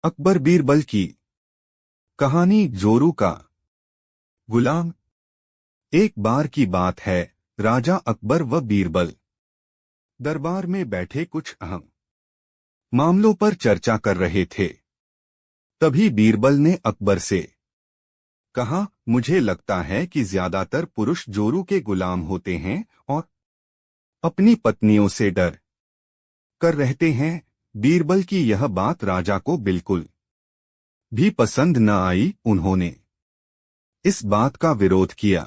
अकबर बीरबल की कहानी। जोरू का गुलाम। एक बार की बात है, राजा अकबर व बीरबल दरबार में बैठे कुछ अहम मामलों पर चर्चा कर रहे थे। तभी बीरबल ने अकबर से कहा, मुझे लगता है कि ज्यादातर पुरुष जोरू के गुलाम होते हैं और अपनी पत्नियों से डर कर रहते हैं। बीरबल की यह बात राजा को बिल्कुल भी पसंद न आई। उन्होंने इस बात का विरोध किया।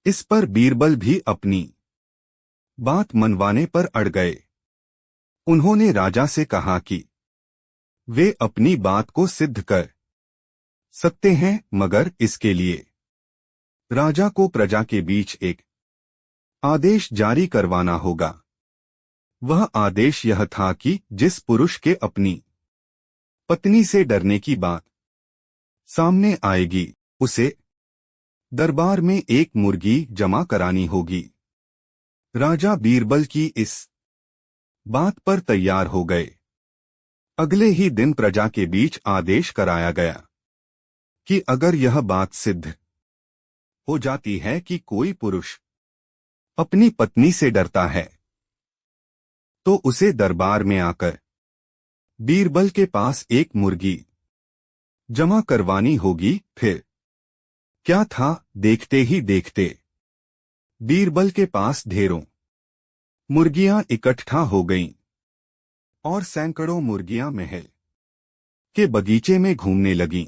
इस पर बीरबल भी अपनी बात मनवाने पर अड़ गए। उन्होंने राजा से कहा कि वे अपनी बात को सिद्ध कर सकते हैं, मगर इसके लिए राजा को प्रजा के बीच एक आदेश जारी करवाना होगा। वह आदेश यह था कि जिस पुरुष के अपनी पत्नी से डरने की बात सामने आएगी, उसे दरबार में एक मुर्गी जमा करानी होगी। राजा बीरबल की इस बात पर तैयार हो गए। अगले ही दिन प्रजा के बीच आदेश कराया गया कि अगर यह बात सिद्ध हो जाती है कि कोई पुरुष अपनी पत्नी से डरता है, तो उसे दरबार में आकर बीरबल के पास एक मुर्गी जमा करवानी होगी। फिर क्या था, देखते ही देखते बीरबल के पास ढेरों मुर्गियां इकट्ठा हो गईं और सैकड़ों मुर्गियां महल के बगीचे में घूमने लगीं।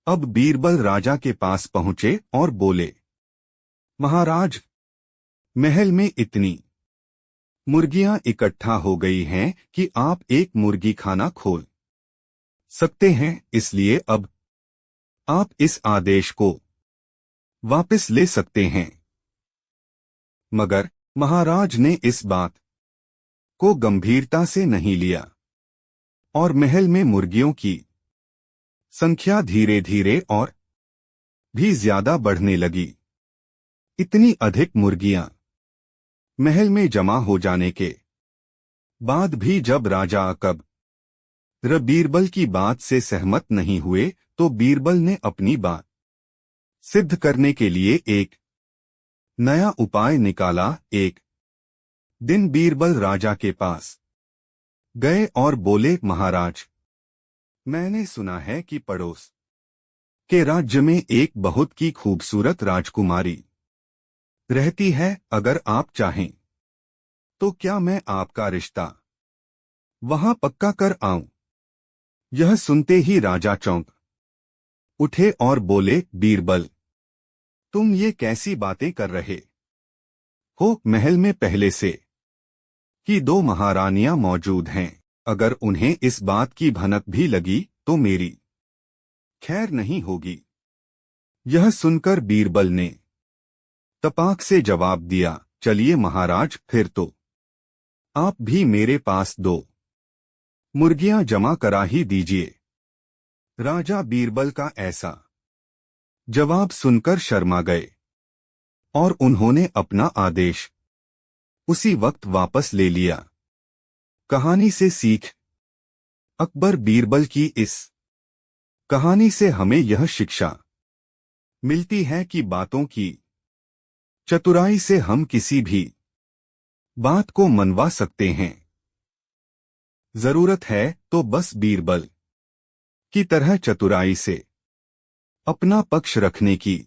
अब बीरबल राजा के पास पहुंचे और बोले, महाराज, महल में इतनी मुर्गियां इकट्ठा हो गई हैं कि आप एक मुर्गी खाना खोल सकते हैं, इसलिए अब आप इस आदेश को वापस ले सकते हैं। मगर महाराज ने इस बात को गंभीरता से नहीं लिया और महल में मुर्गियों की संख्या धीरे धीरे और भी ज्यादा बढ़ने लगी। इतनी अधिक मुर्गियां महल में जमा हो जाने के बाद भी जब राजा अकबर बीरबल की बात से सहमत नहीं हुए, तो बीरबल ने अपनी बात सिद्ध करने के लिए एक नया उपाय निकाला। एक दिन बीरबल राजा के पास गए और बोले, महाराज, मैंने सुना है कि पड़ोस के राज्य में एक बहुत ही खूबसूरत राजकुमारी रहती है। अगर आप चाहें तो क्या मैं आपका रिश्ता वहां पक्का कर आऊं? यह सुनते ही राजा चौंक उठे और बोले, बीरबल, तुम ये कैसी बातें कर रहे हो? महल में पहले से ही 2 महारानियां मौजूद हैं। अगर उन्हें इस बात की भनक भी लगी तो मेरी खैर नहीं होगी। यह सुनकर बीरबल ने तपाक से जवाब दिया, चलिए महाराज, फिर तो आप भी मेरे पास 2 मुर्गियां जमा करा ही दीजिए। राजा बीरबल का ऐसा जवाब सुनकर शर्मा गए और उन्होंने अपना आदेश उसी वक्त वापस ले लिया। कहानी से सीख। अकबर बीरबल की इस कहानी से हमें यह शिक्षा मिलती है कि बातों की चतुराई से हम किसी भी बात को मनवा सकते हैं। जरूरत है तो बस बीरबल की तरह चतुराई से अपना पक्ष रखने की।